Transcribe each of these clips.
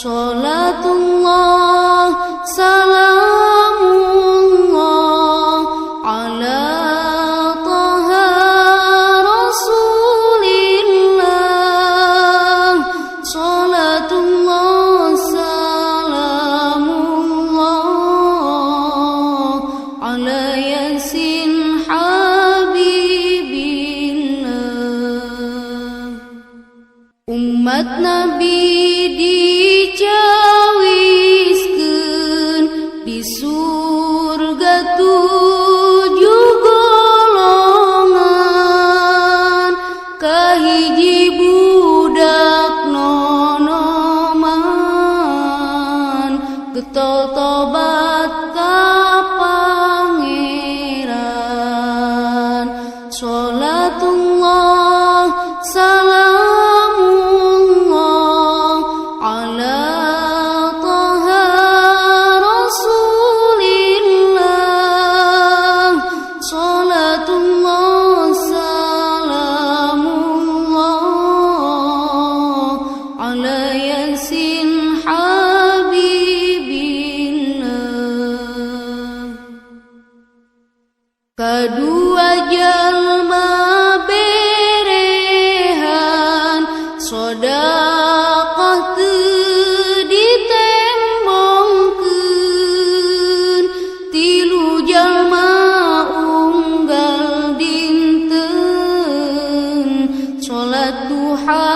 Salatullah salamullah ala taha rasulillah. Salatullah salamullah ala yasin habibillah. Umat Nabi dicawiskeun di surga 7 golongan, kahiji budak nonoman getol tobat ka pangeran. Salatullah salamullah ala taha rasulillah. Salatullah salamullah ala yasin habibillah. Kadua jalma berehan sodaqah teu ditembongkeun. Tilu jalma unggal dinten salat duha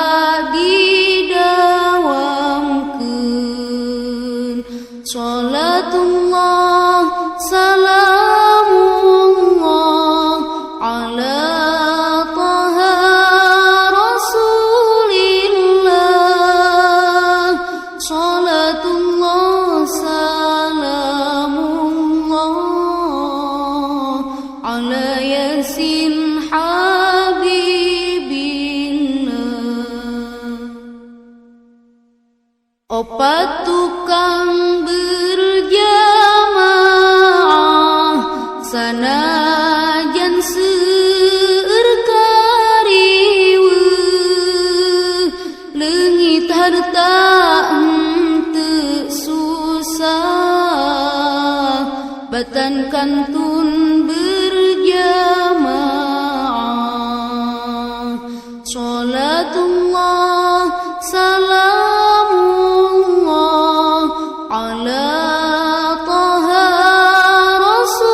didawamkeun. Salatullah salamullah ala taha rasulillah. Salatullah salamullah ala yasin habibillah. Opat tukang berjamaah sanajan seueur kariweuh. Leungit harta henteu susah, batan kantun berjamaah. Salatullah salamullah ala taha rasulillah.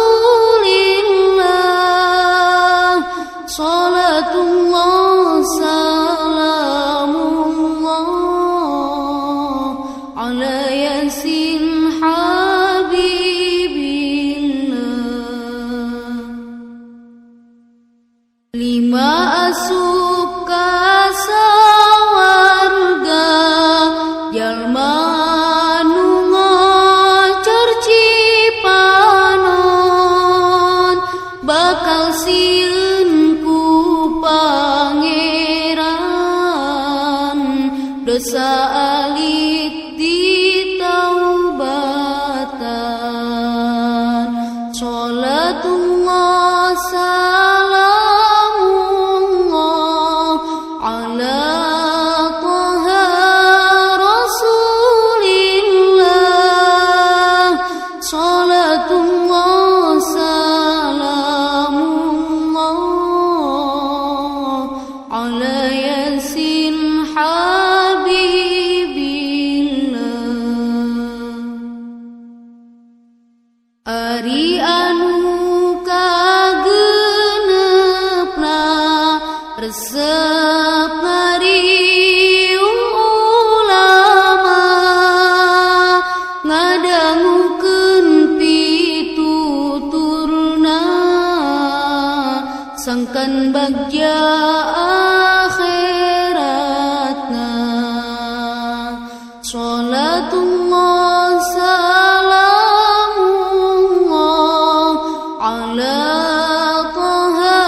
Salatullah salamullah ala yasin habibillah. 5 asup ka sawarga jalma nu ngocor cipanon, bakal sieun ku pangeran dosa alik ditaubatan. Salatullah salamullah ala taha rasulillah. Salatullah salamullah ala yasin habibillah. Ari anu kageunepna resep ngariung ulama, ngadangukeun pituturna sangkan bagja akhiratna. Salatullah salamullah ala taha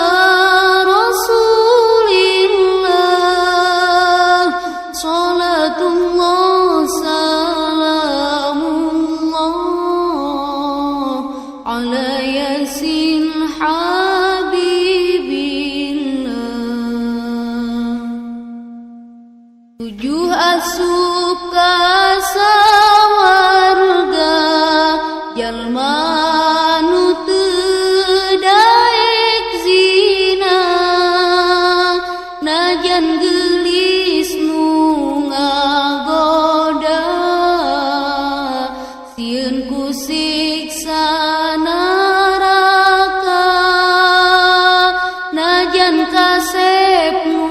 rasulillah. Salatullah salamullah ala yasin habibillah. 7 asup ka siksa neraka najan kasep nu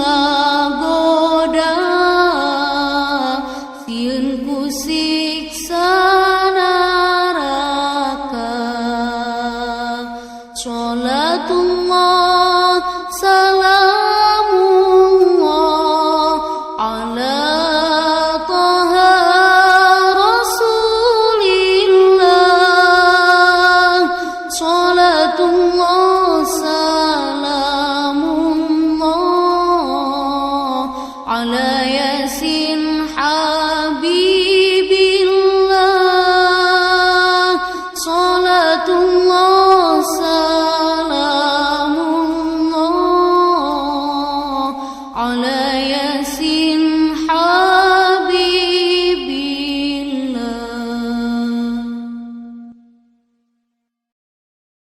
ngagoda sieun ku siksa neraka. Sholatullah salamullah ala taha rasulillah. Sholatullah salamullah ala